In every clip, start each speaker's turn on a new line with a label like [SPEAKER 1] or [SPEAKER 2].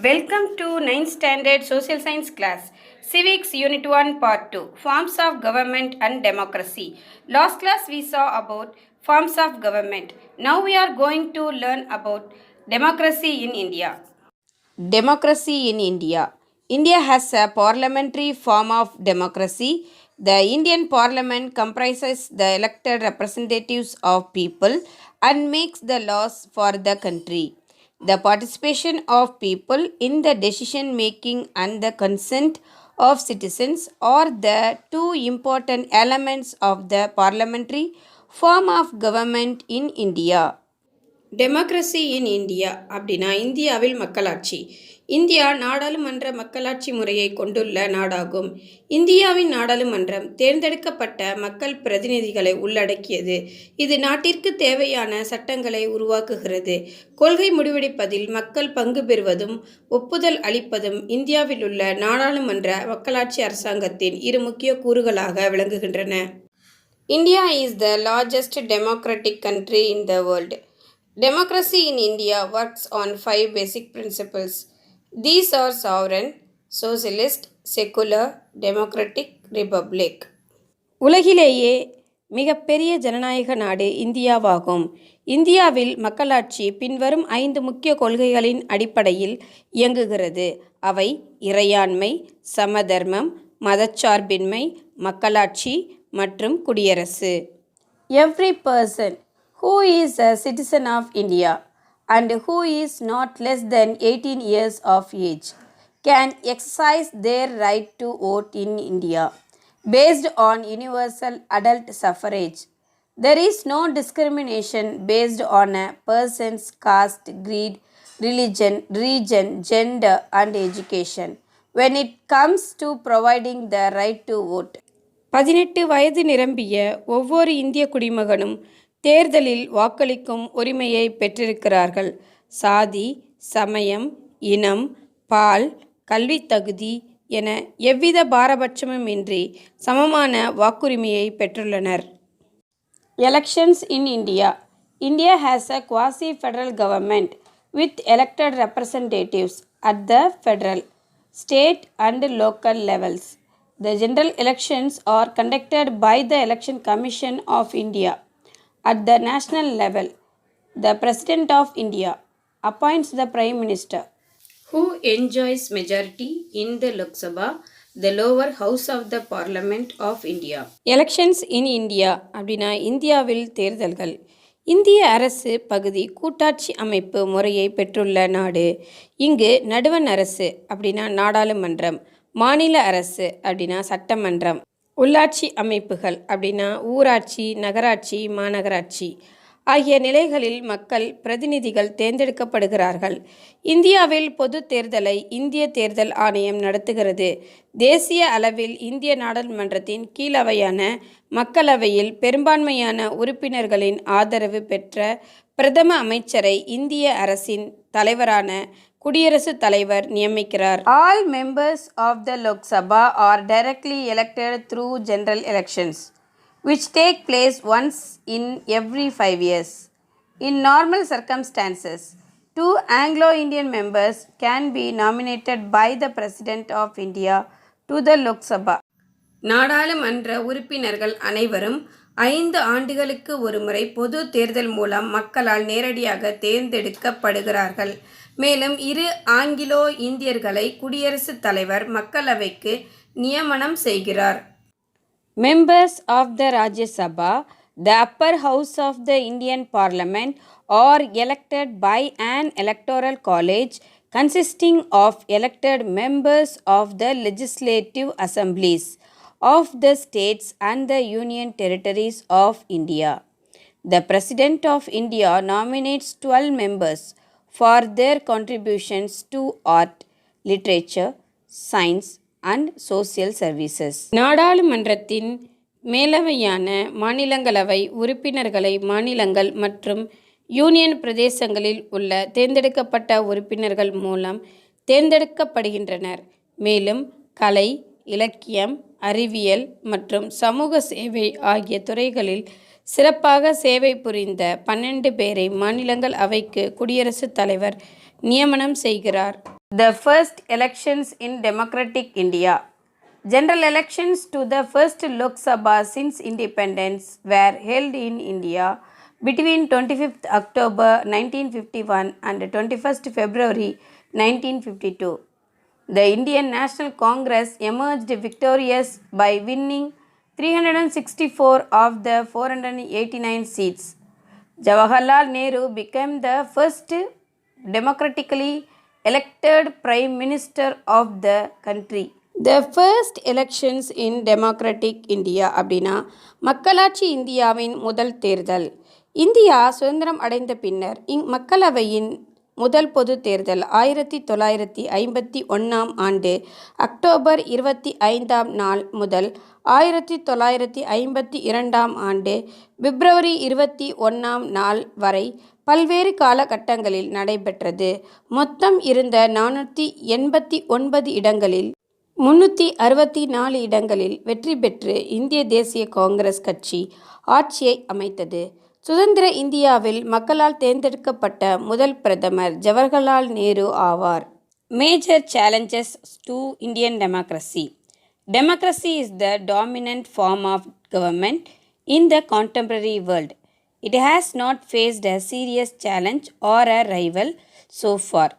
[SPEAKER 1] Welcome to 9th Standard Social Science class, Civics Unit 1 Part 2, Forms of Government and Democracy. Last class we saw about forms of government. Now we are going to learn about democracy in India. Democracy in India. India has a parliamentary form of democracy. The Indian Parliament comprises the elected representatives of people and makes the laws for the country. The participation of people in the decision making and the consent of citizens are the two important elements of the parliamentary form of government in India. Democracy in India அப்படின்னா இந்தியாவில் மக்களாட்சி. India நாடாளுமன்ற மக்களாட்சி முறையை கொண்டுள்ள நாடாகும். இந்தியாவின் நாடாளுமன்றம் தேர்ந்தெடுக்கப்பட்ட மக்கள் பிரதிநிதிகளை உள்ளடக்கியது. இது நாட்டிற்கு தேவையான சட்டங்களை உருவாக்குகிறது. கொள்கை முடிவெடுப்பதில் மக்கள் பங்கு பெறுவதும் ஒப்புதல் அளிப்பதும் இந்தியாவில் உள்ள நாடாளுமன்ற மக்களாட்சி அரசாங்கத்தின் இரு முக்கிய கூறுகளாக விளங்குகின்றன. India is the largest democratic country in the world. Democracy in India works on 5 basic principles. These are sovereign, socialist, secular, democratic, republic. உலகிலேயே மிகப்பெரிய ஜனநாயக நாடு இந்தியாவாகும். இந்தியாவில் மக்களாட்சி பின்வரும் 5 முக்கிய கொள்கைகளின் அடிப்படையில் இயங்குகிறது. அவை இறையாண்மை, சமதர்மம், மதச்சார்பின்மை, மக்களாட்சி மற்றும் குடியரசு. Every person who is a citizen of India and who is not less than 18 years of age can exercise their right to vote in India based on universal adult suffrage. There is no discrimination based on a person's caste, creed, religion, region, gender and education when it comes to providing the right to vote. 18 வயது நிரம்பிய ஒவ்வொரு இந்திய குடிமகனும் தேர்தலில் வாக்களிக்கும் உரிமையை பெற்றிருக்கிறார்கள். சாதி, சமயம், இனம், பால், கல்வித் தகுதி என எவ்வித பாரபட்சமுமின்றி சமமான வாக்குரிமையை பெற்றுள்ளனர். Elections in India. India has a quasi-federal government with elected representatives at the federal, state and local levels. The general elections are conducted by the Election Commission of India. At the national level, the President of India appoints the Prime Minister, who enjoys majority in the Lok Sabha, the lower house of the Parliament of India. Elections in India அப்படின்னா இந்தியாவில் தேர்தல்கள். இந்திய அரசு பகுதி கூட்டாட்சி அமைப்பு முறையை பெற்றுள்ள நாடு. இங்கு நடுவண் அரசு அப்படின்னா நாடாளுமன்றம், மாநில அரசு அப்படின்னா சட்டமன்றம், உள்ளாட்சி அமைப்புகள் அப்படின்னா ஊராட்சி, நகராட்சி, மாநகராட்சி ஆகிய நிலைகளில் மக்கள் பிரதிநிதிகள் தேர்ந்தெடுக்கப்படுகிறார்கள். இந்தியாவில் பொது தேர்தலை இந்திய தேர்தல் ஆணையம் நடத்துகிறது. தேசிய அளவில் இந்திய நாடாளுமன்றத்தின் கீழவையான மக்களவையில் பெரும்பான்மையான உறுப்பினர்களின் ஆதரவு பெற்ற பிரதம அமைச்சரை இந்திய அரசின் தலைவரான குடியரசுத் தலைவர் நியமிக்கிறார். All members of the Lok Sabha are directly elected through general elections, which take place once in every 5 years. In normal circumstances, 2 Anglo-Indian members can be nominated by the President of India to the Lok Sabha. நாடாளுமன்ற உறுப்பினர்கள் அனைவரும் 5 ஆண்டுகளுக்கு ஒருமுறை பொது தேர்தல் மூலம் மக்களால் நேரடியாக தேர்ந்தெடுக்கப்படுகிறார்கள். மேலும் 2 ஆங்கிலோ இந்தியர்களை குடியரசுத் தலைவர் மக்களவைக்கு நியமனம் செய்கிறார். Members of the Rajya Sabha, the upper house of the Indian Parliament, are elected by an electoral college consisting of elected members of the legislative assemblies of the states and the union territories of India. The President of India nominates 12 members for their contributions to art, literature, science and social services. நாடாளுமன்றத்தின் மேலவையான மாநிலங்களவை உறுப்பினர்களை மாநிலங்கள் மற்றும் union பிரதேசங்களில் உள்ள தேர்ந்தெடுக்கப்பட்ட உறுப்பினர்கள் மூலம் தேர்ந்தெடுக்கப்படுகின்றனர். மேலும் கலை, இலக்கியம், அறிவியல் மற்றும் சமூக சேவை ஆகிய துறைகளில் சிறப்பாக சேவை புரிந்த 12 பேரை மாநிலங்கள் அவைக்கு குடியரசுத் தலைவர் நியமனம் செய்கிறார். The first elections in democratic India. General elections to the first Lok Sabha since independence were held in India between 25th October 1951 and 21st February 1952. The Indian National Congress emerged victorious by winning 364 of the 489 seats. Jawaharlal Nehru became the first democratically elected Prime Minister of the country. The first elections in democratic India அப்படின்னா மக்களாட்சி இந்தியாவின் முதல் தேர்தல். India சுதந்திரம் அடைந்த பின்னர் மக்களவையின் முதல் பொது தேர்தல் 1951 ஆண்டு அக்டோபர் 25 நாள் முதல் 1952 ஆண்டு பிப்ரவரி 21 நாள் வரை பல்வேறு காலகட்டங்களில் நடைபெற்றது. மொத்தம் இருந்த 489 இடங்களில் 364 இடங்களில் வெற்றி பெற்று இந்திய தேசிய காங்கிரஸ் கட்சி ஆட்சியை அமைத்தது. சுதந்திர இந்தியாவில் மக்களால் தேர்ந்தெடுக்கப்பட்ட முதல் பிரதமர் ஜவஹர்லால் நேரு ஆவார். Major challenges to Indian democracy. Democracy is the dominant form of government in the contemporary world. It has not faced a serious challenge or a rival so far.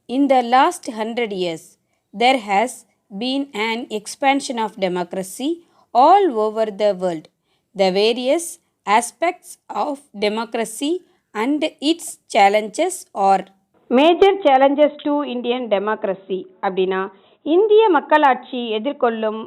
[SPEAKER 1] In the last 100 years, there has been an expansion of democracy all over the world. The various aspects of democracy and its challenges are. Major challenges to Indian democracy அப்படின்னா இந்திய மக்களாட்சி எதிர்கொள்ளும்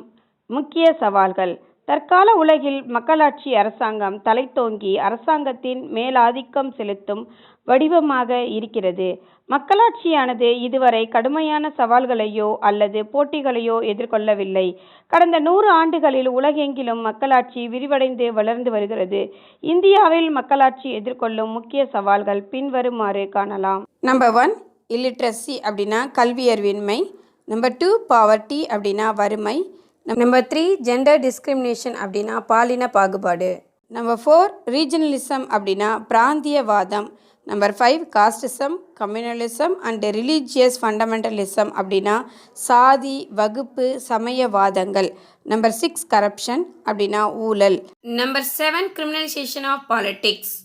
[SPEAKER 1] முக்கிய சவால்கள். தற்கால உலகில் மக்களாட்சி அரசாங்கம் தலைத்தோங்கி அரசாங்கத்தின் மேலாதிக்கம் செலுத்தும் வடிவமாக இருக்கிறது. மக்களாட்சியானது இதுவரை கடுமையான சவால்களையோ அல்லது போட்டிகளையோ எதிர்கொள்ளவில்லை. கடந்த 100 ஆண்டுகளில் உலகெங்கிலும் மக்களாட்சி விரிவடைந்து வளர்ந்து வருகிறது. இந்தியாவில் மக்களாட்சி எதிர்கொள்ளும் முக்கிய சவால்கள் பின்வருமாறு காணலாம். நம்பர் 1 இல்லிட்ரஸி அப்படின்னா கல்வியறிவின்மை. நம்பர் 2 பாவர்ட்டி அப்படின்னா வறுமை. நம்பர் 3 ஜெண்டர் டிஸ்கிரிமினேஷன் அப்படின்னா பாலின பாகுபாடு. நம்பர் 4 ரீஜனலிசம் அப்படின்னா பிராந்தியவாதம். Number 5 casteism, communalism and religious fundamentalism அப்படின்னா சாதி, வகுப்பு, சமயவாதங்கள். நம்பர் 6 கரப்ஷன் அப்படின்னா ஊழல். நம்பர் 7 கிரிமினலைசேஷன் ஆஃப் பாலிடிக்ஸ்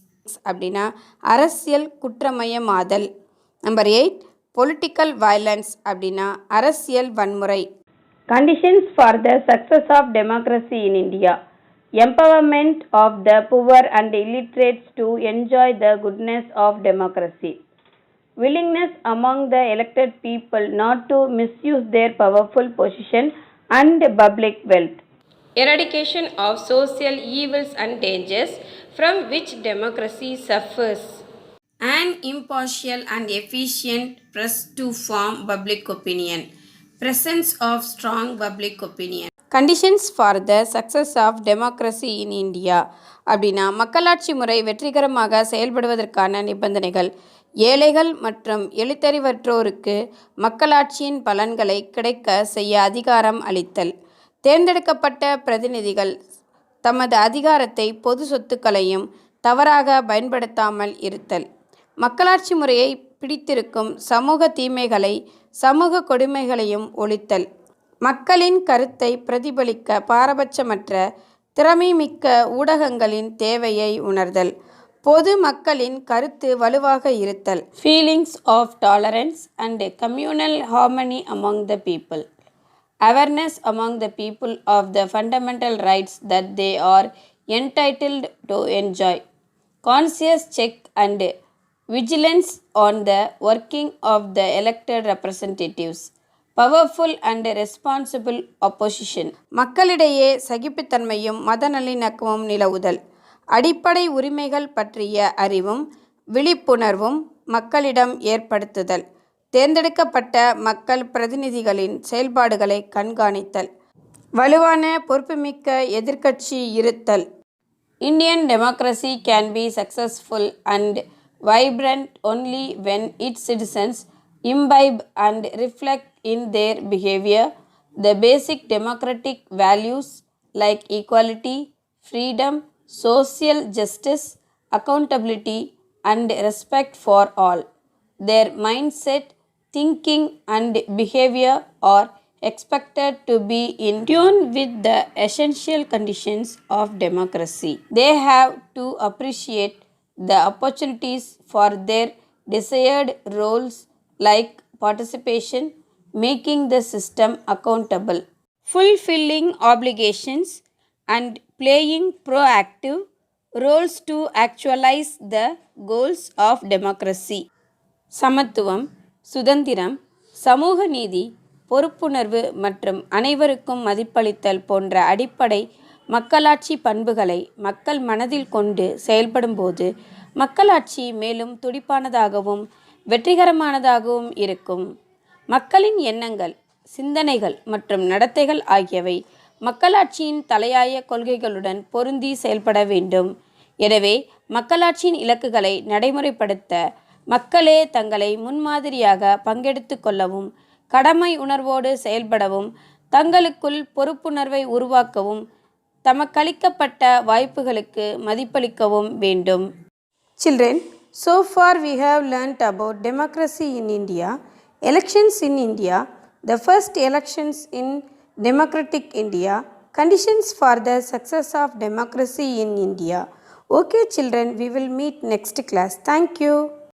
[SPEAKER 1] அப்படின்னா அரசியல் குற்றமயமாதல். நம்பர் 8 பொலிட்டிக்கல் வயலன்ஸ் அப்படின்னா அரசியல் வன்முறை. Conditions for the success of democracy in India. Empowerment of the poor and illiterates to enjoy the goodness of democracy. Willingness among the elected people not to misuse their powerful position and public wealth. Eradication of social evils and dangers from which democracy suffers. An impartial and efficient press to form public opinion. Presence of strong public opinion. Conditions for the success of democracy in India அப்படின்னா மக்களாட்சி முறை வெற்றிகரமாக செயல்படுவதற்கான நிபந்தனைகள். ஏழைகள் மற்றும் எழுத்தறிவற்றோருக்கு மக்களாட்சியின் பலன்களை கிடைக்க செய்ய அதிகாரம் அளித்தல். தேர்ந்தெடுக்கப்பட்ட பிரதிநிதிகள் தமது அதிகாரத்தை பொது சொத்துக்களையும் தவறாக பயன்படுத்தாமல் இருத்தல். மக்களாட்சி முறையை பிடித்திருக்கும் சமூக தீமைகளை சமூக கொடுமைகளையும் ஒழித்தல். மக்களின் கருத்தை பிரதிபலிக்க பாரபட்சமற்ற திறமைமிக்க ஊடகங்களின் தேவையை உணர்தல். பொது மக்களின் கருத்து வலுவாக இருத்தல். Feelings of tolerance and communal harmony among the people. Awareness among the people of the fundamental rights that they are entitled to enjoy. Conscious check and vigilance on the working of the elected representatives. Powerful and responsible opposition. மக்களிடையே சகிப்புத்தன்மையும் மத நல்லிணக்கமும் நிலவுதல். அடிப்படை உரிமைகள் பற்றிய அறிவும் விழிப்புணர்வும் மக்களிடம் ஏற்படுத்துதல். தேர்ந்தெடுக்கப்பட்ட மக்கள் பிரதிநிதிகளின் செயல்பாடுகளை கண்காணித்தல். வலுவான பொறுப்புமிக்க எதிர்க்கட்சி இருத்தல். Indian democracy can be successful and vibrant only when its citizens imbibe and reflect in their behavior the basic democratic values like equality, freedom, social justice, accountability, and respect for all. Their mindset thinking and behavior are expected to be in tune with the essential conditions of democracy. They have to appreciate the opportunities for their desired roles like participation, making the system accountable, fulfilling obligations, and playing proactive roles to actualize the goals of democracy. சமத்துவம், சுதந்திரம், சமூக நீதி, பொறுப்புணர்வு மற்றும் அனைவருக்கும் மதிப்பளித்தல் போன்ற அடிப்படை மக்களாட்சி பண்புகளை மக்கள் மனதில் கொண்டு செயல்படும்போது மக்களாட்சி மேலும் துடிப்பானதாகவும் வெற்றிகரமானதாகவும் இருக்கும். மக்களின் எண்ணங்கள், சிந்தனைகள் மற்றும் நடத்தைகள் ஆகியவை மக்களாட்சியின் தலையாய கொள்கைகளுடன் பொருந்தி செயல்பட வேண்டும். எனவே மக்களாட்சியின் இலக்குகளை நடைமுறைப்படுத்த மக்களே தங்களை முன்மாதிரியாக பங்கெடுத்து கொள்ளவும், கடமை உணர்வோடு செயல்படவும், தங்களுக்குள் பொறுப்புணர்வை உருவாக்கவும், தமக்களிக்கப்பட்ட வாய்ப்புகளுக்கு மதிப்பளிக்கவும் வேண்டும். Children, so far we have learnt about democracy in India, elections in India, the first elections in democratic India, conditions for the success of democracy in India. Okay children, we will meet next class. Thank you.